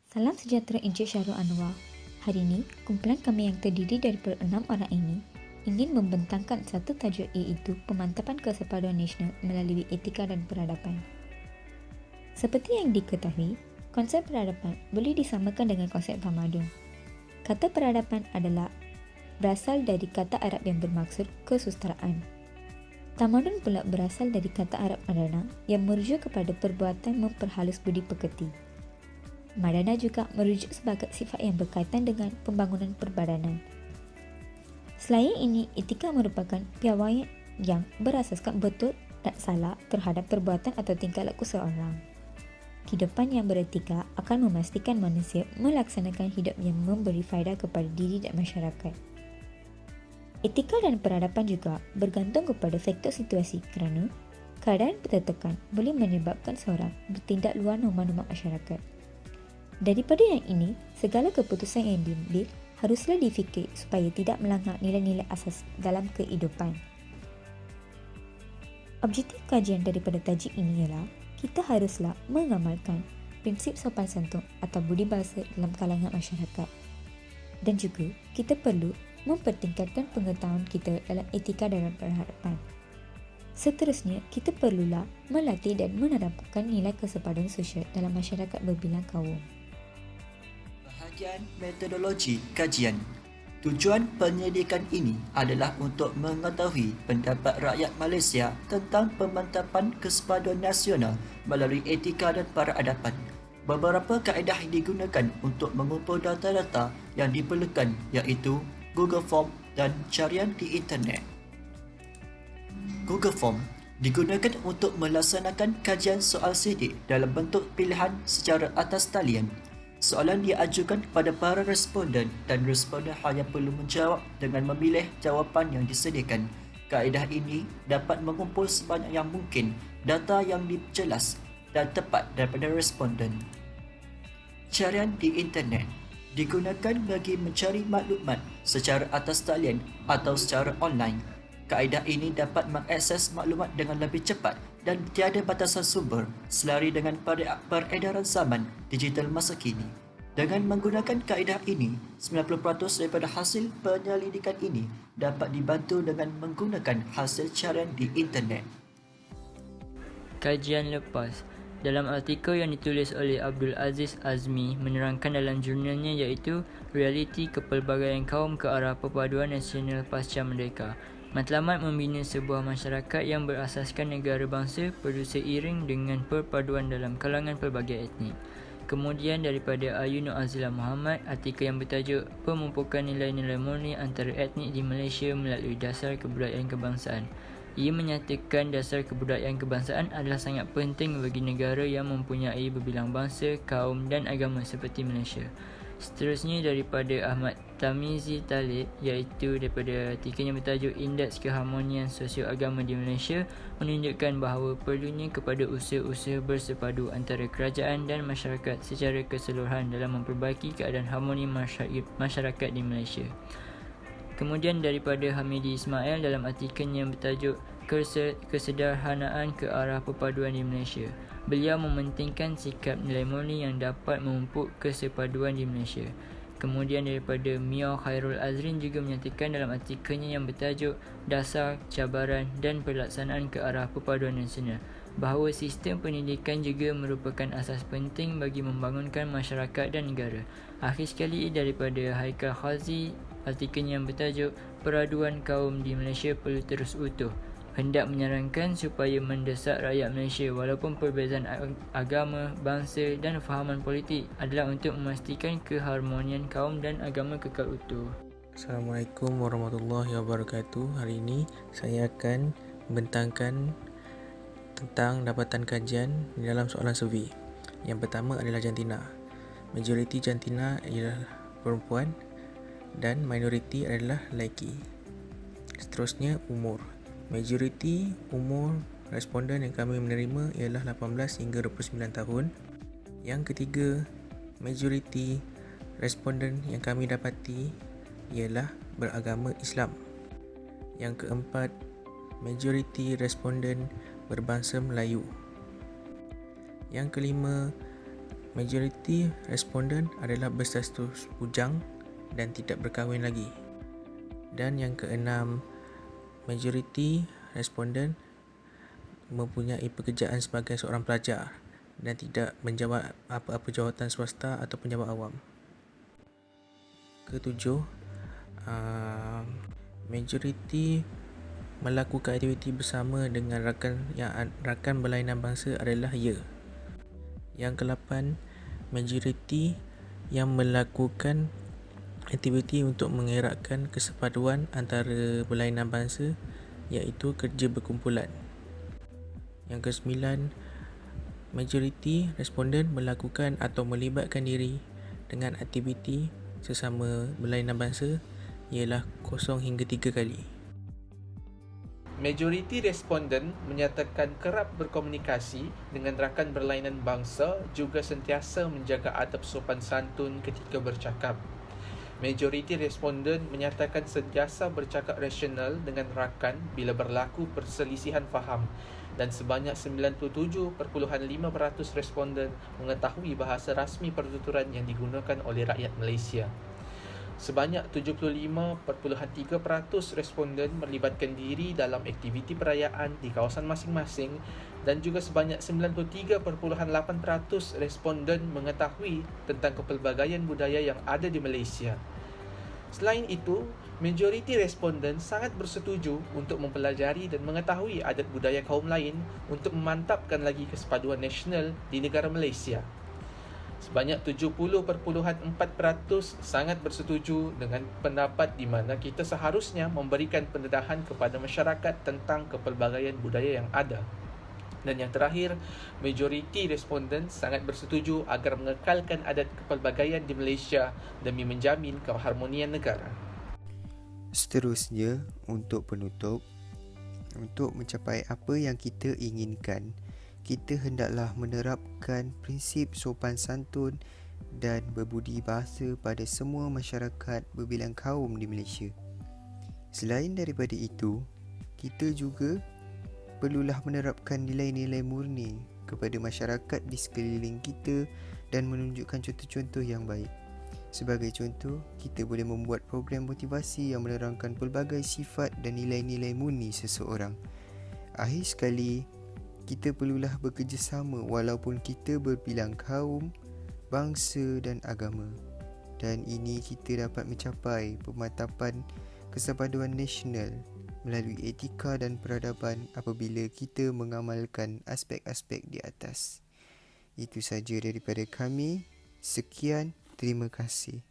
Salam sejahtera Encik Syahrul Anwar. Hari ini, kumpulan kami yang terdiri daripada 6 orang ini ingin membentangkan satu tajuk iaitu pemantapan kesepaduan nasional melalui etika dan peradaban. Seperti yang diketahui, konsep peradaban boleh disamakan dengan konsep tamadun. Kata peradaban adalah berasal dari kata Arab yang bermaksud kesusteraan. Tamadun pula berasal dari kata Arab madana yang merujuk kepada perbuatan memperhalus budi pekerti. Madana juga merujuk sebagai sifat yang berkaitan dengan pembangunan perbadanan. Selain ini, etika merupakan piawaian yang berasaskan betul dan salah terhadap perbuatan atau tingkah laku seorang. Kehidupan yang beretika akan memastikan manusia melaksanakan hidup yang memberi faedah kepada diri dan masyarakat. Etika dan peradaban juga bergantung kepada faktor situasi kerana keadaan tertekan boleh menyebabkan seorang bertindak luar norma-norma masyarakat. Daripada yang ini, segala keputusan yang diambil haruslah difikir supaya tidak melanggar nilai-nilai asas dalam kehidupan. Objektif kajian daripada tajuk ini ialah kita haruslah mengamalkan prinsip sopan santun atau budi bahasa dalam kalangan masyarakat. Dan juga kita perlu mempertingkatkan pengetahuan kita dalam etika dan peradaban. Seterusnya, kita perlulah melatih dan menerapkan nilai kesepaduan sosial dalam masyarakat berbilang kaum. Bahagian metodologi kajian. Tujuan penyelidikan ini adalah untuk mengetahui pendapat rakyat Malaysia tentang pemantapan kesepaduan nasional melalui etika dan peradaban. Beberapa kaedah yang digunakan untuk mengumpul data-data yang diperlukan iaitu Google Form dan carian di internet. Google Form digunakan untuk melaksanakan kajian soal sidik dalam bentuk pilihan secara atas talian. Soalan diajukan kepada para responden dan responden hanya perlu menjawab dengan memilih jawapan yang disediakan. Kaedah ini dapat mengumpul sebanyak yang mungkin data yang jelas dan tepat daripada responden. Carian di internet digunakan bagi mencari maklumat secara atas talian atau secara online. Kaedah ini dapat mengakses maklumat dengan lebih cepat dan tiada batasan sumber selari dengan peredaran zaman digital masa kini. Dengan menggunakan kaedah ini, 90% daripada hasil penyelidikan ini dapat dibantu dengan menggunakan hasil carian di internet. Kajian lepas. Dalam artikel yang ditulis oleh Abdul Aziz Azmi menerangkan dalam jurnalnya iaitu Realiti Kepelbagaian Kaum ke Arah Perpaduan Nasional Pasca Merdeka. Matlamat membina sebuah masyarakat yang berasaskan negara bangsa perlu seiring dengan perpaduan dalam kalangan pelbagai etnik. Kemudian daripada Ayu Nur Azila Muhammad, artikel yang bertajuk Pemumpukan Nilai-Nilai Murni Antara Etnik di Malaysia Melalui Dasar Kebudayaan Kebangsaan. Ia menyatakan dasar kebudayaan kebangsaan adalah sangat penting bagi negara yang mempunyai berbilang bangsa, kaum dan agama seperti Malaysia. Seterusnya daripada Ahmad Tamizi Talib iaitu daripada artikel yang bertajuk Indeks Keharmonian Sosio-Agama di Malaysia menunjukkan bahawa perlunya kepada usaha-usaha bersepadu antara kerajaan dan masyarakat secara keseluruhan dalam memperbaiki keadaan harmoni masyarakat di Malaysia. Kemudian daripada Hamidi Ismail dalam artikelnya yang bertajuk Kesederhanaan ke Arah Perpaduan di Malaysia. Beliau mementingkan sikap nilai murni yang dapat memupuk kesepaduan di Malaysia. Kemudian daripada Mia Khairul Azrin juga menyatakan dalam artikelnya yang bertajuk Dasar, Cabaran dan Pelaksanaan ke Arah Perpaduan Nasional bahawa sistem pendidikan juga merupakan asas penting bagi membangunkan masyarakat dan negara. Akhir sekali daripada Haikal Khazi, artikelnya yang bertajuk Peraduan Kaum di Malaysia Perlu Terus Utuh, hendak menyarankan supaya mendesak rakyat Malaysia walaupun perbezaan agama, bangsa dan fahaman politik adalah untuk memastikan keharmonian kaum dan agama kekal utuh. Assalamualaikum warahmatullahi wabarakatuh. Hari ini saya akan membentangkan tentang dapatan kajian di dalam soalan survey. Yang pertama adalah jantina. Majoriti jantina ialah perempuan dan minoriti adalah lelaki. Seterusnya umur. Majoriti umur responden yang kami menerima ialah 18 hingga 29 tahun. Yang ketiga, majoriti responden yang kami dapati ialah beragama Islam. Yang keempat, majoriti responden berbangsa Melayu. Yang kelima, Majoriti responden adalah berstatus bujang dan tidak berkahwin lagi. Dan yang keenam, majoriti responden mempunyai pekerjaan sebagai seorang pelajar dan tidak menjawat apa-apa jawatan swasta atau pejabat awam. Ketujuh, majoriti melakukan aktiviti bersama dengan rakan berlainan bangsa adalah ya. Yang ke-8, majoriti yang melakukan aktiviti untuk mengeratkan kesepaduan antara berlainan bangsa iaitu kerja berkumpulan. Yang ke-9, majoriti responden melakukan atau melibatkan diri dengan aktiviti sesama berlainan bangsa ialah 0 hingga 3 kali. Majoriti responden menyatakan kerap berkomunikasi dengan rakan berlainan bangsa juga sentiasa menjaga adab sopan santun ketika bercakap. Majoriti responden menyatakan sentiasa bercakap rasional dengan rakan bila berlaku perselisihan faham dan sebanyak 97.5% responden mengetahui bahasa rasmi pertuturan yang digunakan oleh rakyat Malaysia. Sebanyak 75.3% responden melibatkan diri dalam aktiviti perayaan di kawasan masing-masing dan juga sebanyak 93.8% responden mengetahui tentang kepelbagaian budaya yang ada di Malaysia. Selain itu, majoriti responden sangat bersetuju untuk mempelajari dan mengetahui adat budaya kaum lain untuk memantapkan lagi kesepaduan nasional di negara Malaysia. Sebanyak 70.4% sangat bersetuju dengan pendapat di mana kita seharusnya memberikan pendedahan kepada masyarakat tentang kepelbagaian budaya yang ada. Dan yang terakhir, majoriti responden sangat bersetuju agar mengekalkan adat kepelbagaian di Malaysia demi menjamin keharmonian negara. Seterusnya, untuk penutup, untuk mencapai apa yang kita inginkan, kita hendaklah menerapkan prinsip sopan santun dan berbudi bahasa pada semua masyarakat berbilang kaum di Malaysia. Selain daripada itu, kita juga perlulah menerapkan nilai-nilai murni kepada masyarakat di sekeliling kita dan menunjukkan contoh-contoh yang baik. Sebagai contoh, kita boleh membuat program motivasi yang menerangkan pelbagai sifat dan nilai-nilai murni seseorang. Akhir sekali, kita perlulah bekerjasama walaupun kita berbilang kaum, bangsa dan agama. Dan ini kita dapat mencapai pemantapan kesepaduan nasional melalui etika dan peradaban apabila kita mengamalkan aspek-aspek di atas. Itu saja daripada kami. Sekian, terima kasih.